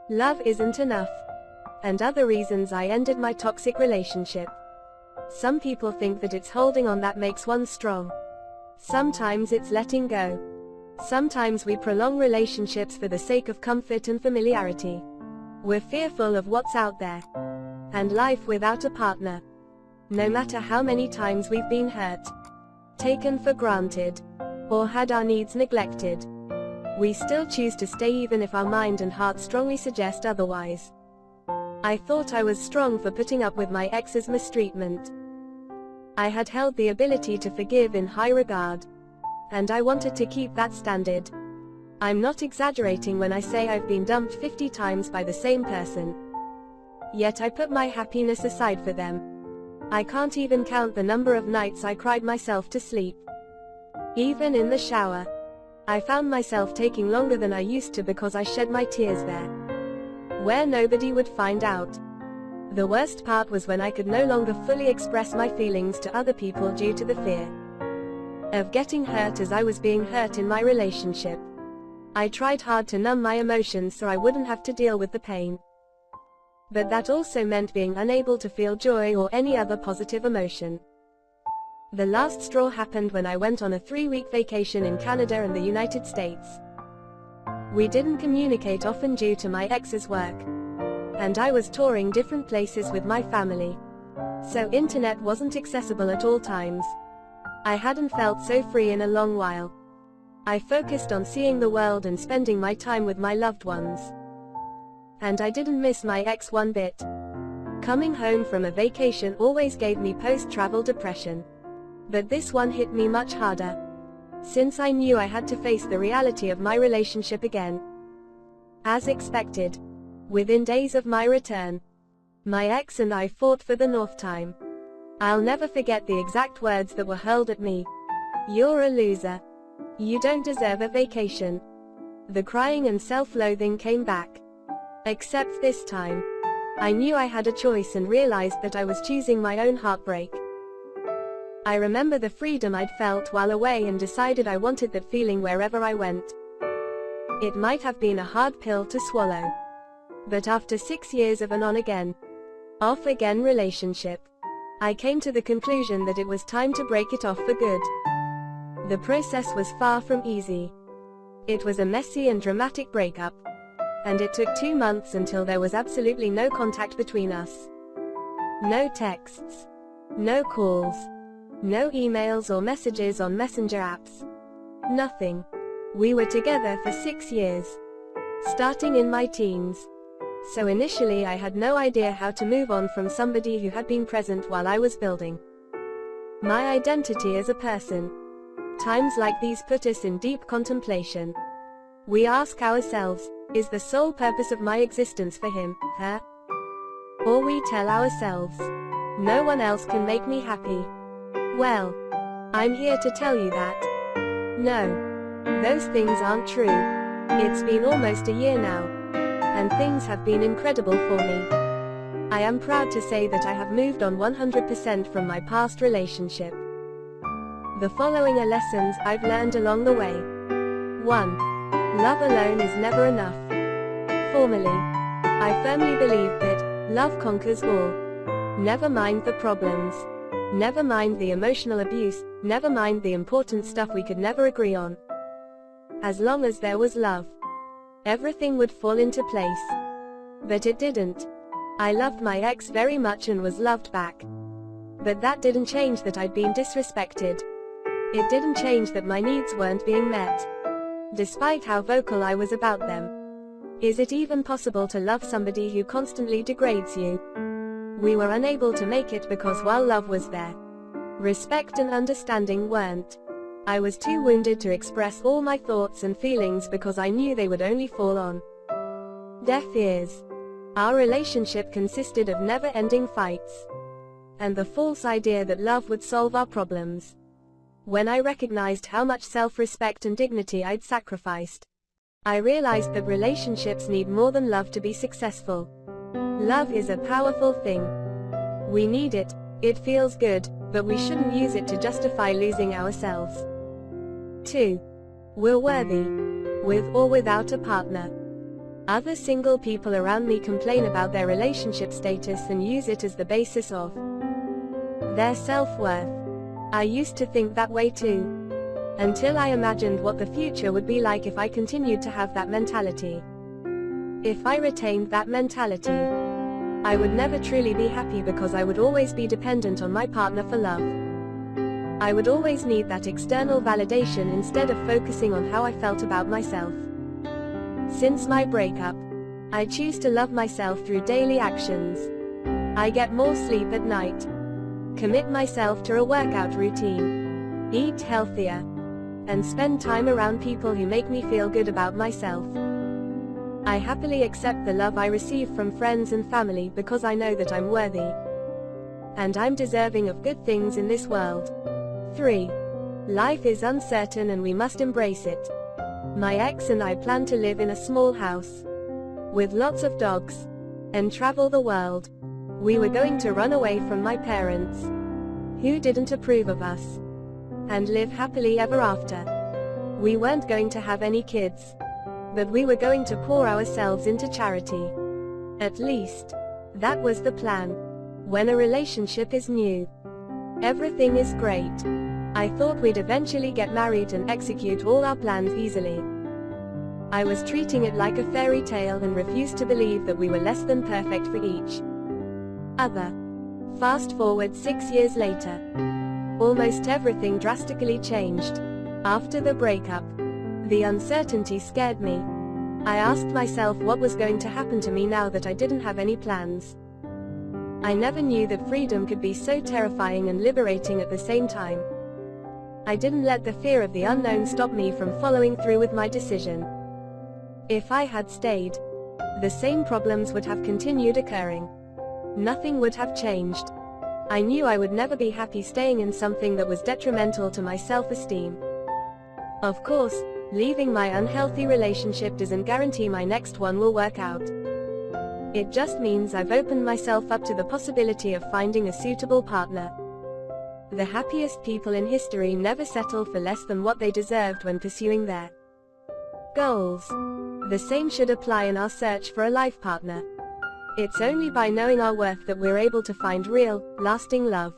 Love isn't enough. And other reasons I ended my toxic relationship. Some people think that it's holding on that makes one strong. Sometimes it's letting go. Sometimes we prolong relationships for the sake of comfort and familiarity. We're fearful of what's out there. And life without a partner. No matter how many times we've been hurt, taken for granted, or had our needs neglected, we still choose to stay even if our mind and heart strongly suggest otherwise. I thought I was strong for putting up with my ex's mistreatment. I had held the ability to forgive in high regard. And I wanted to keep that standard. I'm not exaggerating when I say I've been dumped 50 times by the same person. Yet I put my happiness aside for them. I can't even count the number of nights I cried myself to sleep. Even in the shower. I found myself taking longer than I used to because I shed my tears there, where nobody would find out. The worst part was when I could no longer fully express my feelings to other people due to the fear of getting hurt as I was being hurt in my relationship. I tried hard to numb my emotions so I wouldn't have to deal with the pain. But that also meant being unable to feel joy or any other positive emotion. The last straw happened when I went on a 3-week vacation in Canada and the United States. We didn't communicate often due to my ex's work. And I was touring different places with my family. So internet wasn't accessible at all times. I hadn't felt so free in a long while. I focused on seeing the world and spending my time with my loved ones. And I didn't miss my ex one bit. Coming home from a vacation always gave me post-travel depression. But this one hit me much harder. Since I knew I had to face the reality of my relationship again. As expected. Within days of my return, my ex and I fought for the north time. I'll never forget the exact words that were hurled at me. "You're a loser. You don't deserve a vacation." The crying and self-loathing came back. Except this time, I knew I had a choice and realized that I was choosing my own heartbreak. I remember the freedom I'd felt while away and decided I wanted that feeling wherever I went. It might have been a hard pill to swallow. But after 6 years of an on-again, off-again relationship, I came to the conclusion that it was time to break it off for good. The process was far from easy. It was a messy and dramatic breakup. And it took 2 months until there was absolutely no contact between us. No texts. No calls. No emails or messages on messenger apps. Nothing. We were together for 6 years. Starting in my teens. So initially I had no idea how to move on from somebody who had been present while I was building my identity as a person. Times like these put us in deep contemplation. We ask ourselves, is the sole purpose of my existence for him, her? Or we tell ourselves, no one else can make me happy. Well, I'm here to tell you that no, those things aren't true. It's been almost a year now, and things have been incredible for me. I am proud to say that I have moved on 100% from my past relationship. The following are lessons I've learned along the way. 1. Love alone is never enough. Formerly, I firmly believed that love conquers all. Never mind the problems. Never mind the emotional abuse, never mind the important stuff we could never agree on. As long as there was love, everything would fall into place. But it didn't. I loved my ex very much and was loved back. But that didn't change that I'd been disrespected. It didn't change that my needs weren't being met, despite how vocal I was about them. Is it even possible to love somebody who constantly degrades you? We were unable to make it because while love was there, respect and understanding weren't. I was too wounded to express all my thoughts and feelings because I knew they would only fall on deaf ears. Our relationship consisted of never-ending fights, and the false idea that love would solve our problems. When I recognized how much self-respect and dignity I'd sacrificed, I realized that relationships need more than love to be successful. Love is a powerful thing. We need it, it feels good, but we shouldn't use it to justify losing ourselves. 2. We're worthy. With or without a partner. Other single people around me complain about their relationship status and use it as the basis of their self-worth. I used to think that way too, until I imagined what the future would be like if I continued to have that mentality. If I retained that mentality, I would never truly be happy because I would always be dependent on my partner for love. I would always need that external validation instead of focusing on how I felt about myself. Since my breakup, I choose to love myself through daily actions. I get more sleep at night, commit myself to a workout routine, eat healthier, and spend time around people who make me feel good about myself. I happily accept the love I receive from friends and family because I know that I'm worthy, and I'm deserving of good things in this world. 3. Life is uncertain and we must embrace it. My ex and I plan to live in a small house with lots of dogs and travel the world. We were going to run away from my parents, who didn't approve of us, and live happily ever after. We weren't going to have any kids, but we were going to pour ourselves into charity. At least, that was the plan. When a relationship is new, everything is great. I thought we'd eventually get married and execute all our plans easily. I was treating it like a fairy tale and refused to believe that we were less than perfect for each other. Fast forward 6 years later. Almost everything drastically changed. After the breakup, the uncertainty scared me. I asked myself what was going to happen to me now that I didn't have any plans. I never knew that freedom could be so terrifying and liberating at the same time. I didn't let the fear of the unknown stop me from following through with my decision. If I had stayed, the same problems would have continued occurring. Nothing would have changed. I knew I would never be happy staying in something that was detrimental to my self-esteem. Of course, leaving my unhealthy relationship doesn't guarantee my next one will work out. It just means I've opened myself up to the possibility of finding a suitable partner. The happiest people in history never settle for less than what they deserved when pursuing their goals. The same should apply in our search for a life partner. It's only by knowing our worth that we're able to find real, lasting love.